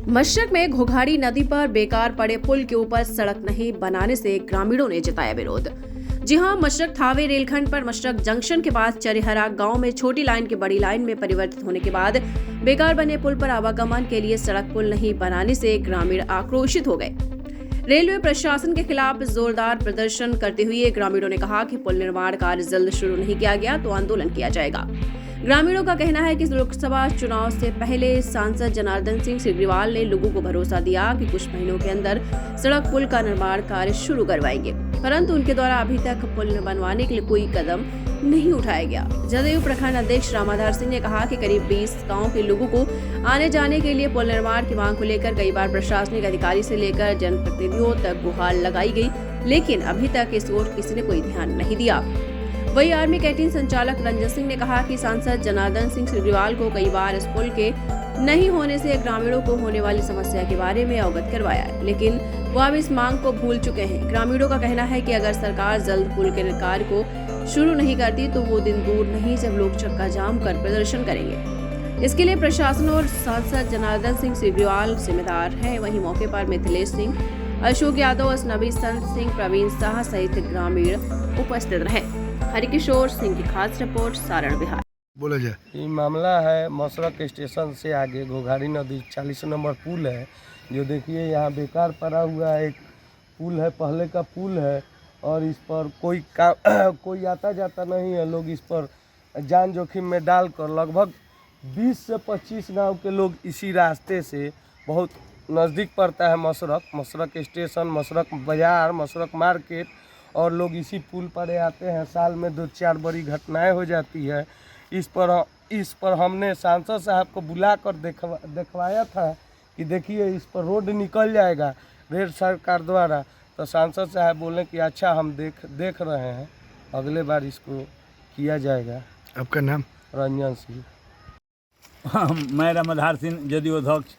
मशरक में घोघाड़ी नदी पर बेकार पड़े पुल के ऊपर सड़क नहीं बनाने से ग्रामीणों ने जताया विरोध। जी हां, मशरक थावे रेलखंड पर मशरक जंक्शन के पास चरिहरा गांव में छोटी लाइन के बड़ी लाइन में परिवर्तित होने के बाद बेकार बने पुल पर आवागमन के लिए सड़क पुल नहीं बनाने से ग्रामीण आक्रोशित हो गए। रेलवे प्रशासन के खिलाफ जोरदार प्रदर्शन करते हुए ग्रामीणों ने कहा कि पुल निर्माण कार्य जल्द शुरू नहीं किया गया तो आंदोलन किया जाएगा। ग्रामीणों का कहना है कि लोकसभा चुनाव से पहले सांसद जनार्दन सिंह सिग्रीवाल ने लोगों को भरोसा दिया कि कुछ महीनों के अंदर सड़क पुल का निर्माण कार्य शुरू करवाएंगे, परंतु उनके द्वारा अभी तक पुल बनवाने के लिए कोई कदम नहीं उठाया गया। जदयू प्रखंड अध्यक्ष रामाधार सिंह ने कहा कि करीब 20 गांव के लोगों को आने जाने के लिए पुल निर्माण की मांग को लेकर कई बार प्रशासनिक अधिकारी से लेकर जनप्रतिनिधियों तक गुहार लगाई गई, लेकिन अभी तक इस ओर किसी ने कोई ध्यान नहीं दिया। वहीं आर्मी कैंटीन संचालक रंजन सिंह ने कहा कि सांसद जनार्दन सिंह सिग्रीवाल को कई बार इस पुल के नहीं होने से ग्रामीणों को होने वाली समस्या के बारे में अवगत करवाया है, लेकिन वो अब इस मांग को भूल चुके हैं। ग्रामीणों का कहना है कि अगर सरकार जल्द पुल के कार्य को शुरू नहीं करती तो वो दिन दूर नहीं जब लोग चक्का जाम कर प्रदर्शन करेंगे। इसके लिए प्रशासन और सांसद जनार्दन सिंह सिग्रीवाल जिम्मेदार है। वहीं मौके पर मिथिलेश सिंह, अशोक यादव, असनबी संत सिंह, प्रवीण शाह सहित ग्रामीण उपस्थित रहे। हरिकिशोर सिंह की खास रिपोर्ट, सारण, बिहार। बोला जाए, ये मामला है मशरक स्टेशन से आगे घोघाड़ी नदी 40 नंबर पुल है, जो देखिए यहाँ बेकार पड़ा हुआ है। एक पुल है, पहले का पुल है और इस पर कोई आता जाता नहीं है। लोग इस पर जान जोखिम में डालकर लगभग 20 से 25 गांव के लोग इसी रास्ते से, बहुत नज़दीक पड़ता है मशरक स्टेशन, मशरक बाज़ार, मशरक मार्केट, और लोग इसी पुल पर आते हैं। साल में 2-4 बड़ी घटनाएं हो जाती है। इस पर हमने सांसद साहब को बुलाकर दिखवाया था कि देखिए इस पर रोड निकल जाएगा रेल सरकार द्वारा, तो सांसद साहब बोले कि अच्छा हम देख रहे हैं, अगले बार इसको किया जाएगा। आपका नाम? रंजन सिंह। मैं रामाधार सिंह, जदयू अध्यक्ष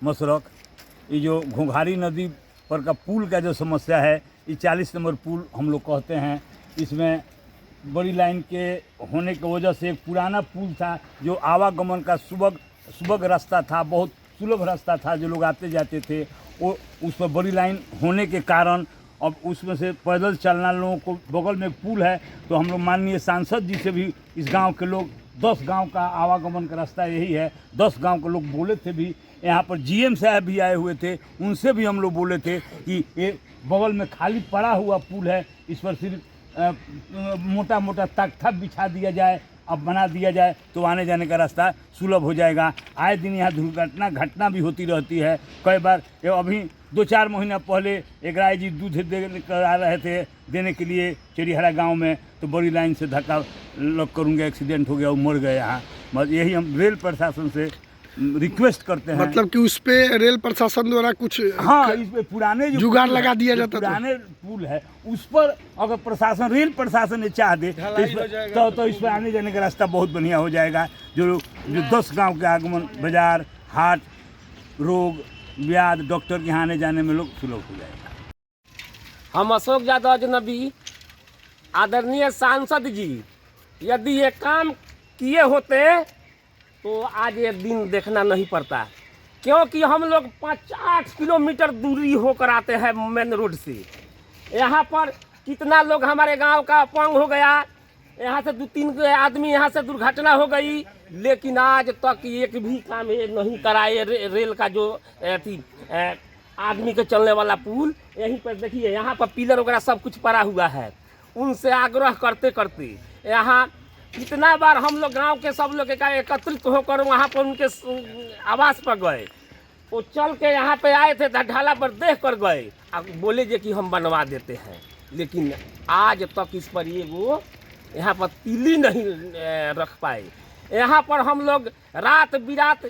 मशरक। ये जो घोघाड़ी नदी पर का पुल का जो समस्या है, ये 40 नंबर पुल हम लोग कहते हैं। इसमें बड़ी लाइन के होने की वजह से एक पुराना पुल था जो आवागमन का सुबह रास्ता था, बहुत सुलभ रास्ता था, जो लोग आते जाते थे। वो उस पर बड़ी लाइन होने के कारण अब उसमें से पैदल चलना, लोगों को बगल में एक पुल है, तो हम लोग माननीय सांसद जी से भी इस गांव के लोग, 10 गांव का आवागमन का रास्ता यही है, 10 गांव के लोग बोले थे भी। यहाँ पर जीएम साहब भी आए हुए थे, उनसे भी हम लोग बोले थे कि ये बगल में खाली पड़ा हुआ पुल है, इस पर सिर्फ मोटा मोटा तख्ता बिछा दिया जाए, अब बना दिया जाए तो आने जाने का रास्ता सुलभ हो जाएगा। आए दिन यहाँ दुर्घटना घटना भी होती रहती है। कई बार अभी 2-4 महीना पहले एक राय जी दूध देकर आ रहे थे देने के लिए चरिहरा गांव में, तो बड़ी लाइन से धक्का लग कर उनका एक्सीडेंट हो गया, वो मर गए यहाँ। बस यही हम रेल प्रशासन से रिक्वेस्ट करते हैं। मतलब कि उस पे रेल प्रशासन द्वारा कुछ, हाँ, इस पे पुराने जो जुगाड़ लगा दिया जाता, पुराने पुल है उस पर अगर प्रशासन, रेल प्रशासन ने चाह दे तो इस पर आने जाने का रास्ता बहुत बढ़िया हो जाएगा। जो 10 गांव के आगमन, बाजार, हाट, रोग, व्याध, डॉक्टर के यहाँ आने जाने में लोग सुलभ हो जाएगा। हम अशोक यादव अजनबी, आदरणीय सांसद जी यदि ये काम किए होते तो आज ये दिन देखना नहीं पड़ता, क्योंकि हम लोग 5-8 किलोमीटर दूरी होकर आते हैं मेन रोड से। यहाँ पर कितना लोग हमारे गांव का अपंग हो गया, यहाँ से 2-3 आदमी यहाँ से दुर्घटना हो गई, लेकिन आज तक एक भी काम ये नहीं कराए। रेल का जो आदमी के चलने वाला पुल, यहीं पर देखिए यहाँ पर पिलर वगैरह सब कुछ पड़ा हुआ है। उनसे आग्रह करते करते यहाँ कितना बार हम लोग गांव के सब लोग एकत्रित होकर वहाँ पर उनके आवास पर गए, वो चल के यहाँ पे आए थे, ढाला पर देख कर गए, अब बोले जे कि हम बनवा देते हैं, लेकिन आज तक इस पर ये वो यहाँ पर तिल्ली नहीं रख पाए। यहाँ पर हम लोग रात बिरात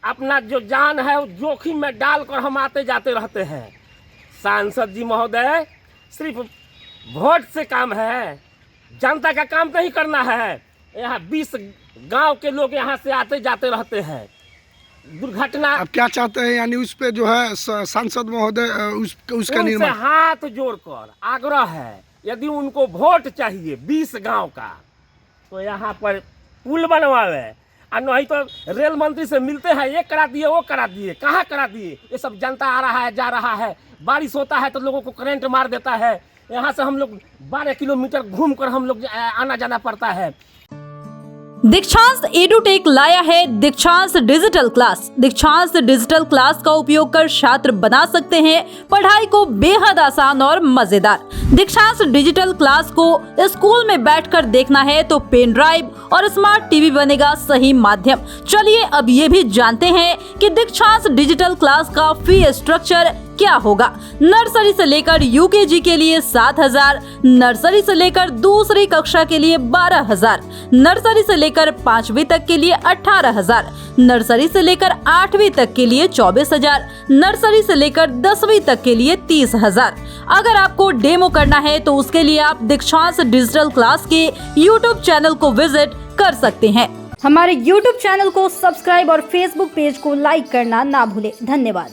अपना जो जान है जोखिम में डालकर हम आते जाते रहते हैं। सांसद जी महोदय, सिर्फ वोट से काम है, जनता का काम नहीं करना है। यहाँ 20 गांव के लोग यहाँ से आते जाते रहते हैं। दुर्घटना अब क्या चाहते हैं, यानी उस पे जो है सांसद महोदय उसका निर्माण, हाथ जोड़कर आग्रह है, यदि उनको वोट चाहिए 20 गांव का, तो यहाँ पर पुल बनवावे। और नहीं तो रेल मंत्री से मिलते हैं, ये करा दिए वो करा दिए, कहाँ करा दिए, ये सब जनता आ रहा है जा रहा है। बारिश होता है तो लोगों को करंट मार देता है, यहाँ से हम लोग 12 किलोमीटर घूम कर हम लोग आना जाना पड़ता है। दीक्षांत एडुटेक लाया है दीक्षांत डिजिटल क्लास। दीक्षांत डिजिटल क्लास का उपयोग कर छात्र बना सकते हैं पढ़ाई को बेहद आसान और मजेदार। दीक्षांत डिजिटल क्लास को स्कूल में बैठकर देखना है तो पेन ड्राइव और स्मार्ट टीवी बनेगा सही माध्यम। चलिए अब ये भी जानते हैं कि दीक्षांत डिजिटल क्लास का फी स्ट्रक्चर क्या होगा। नर्सरी से लेकर यूकेजी के लिए 7,000, नर्सरी से लेकर दूसरी कक्षा के लिए 12,000, नर्सरी से लेकर 5वीं तक के लिए 18,000, नर्सरी से लेकर 8वीं तक के लिए 24,000, नर्सरी से लेकर 10वीं तक के लिए 30,000। अगर आपको डेमो करना है तो उसके लिए आप दीक्षांत डिजिटल क्लास के YouTube चैनल को विजिट कर सकते हैं। हमारे YouTube चैनल को सब्सक्राइब और Facebook पेज को लाइक करना ना भूलें। धन्यवाद।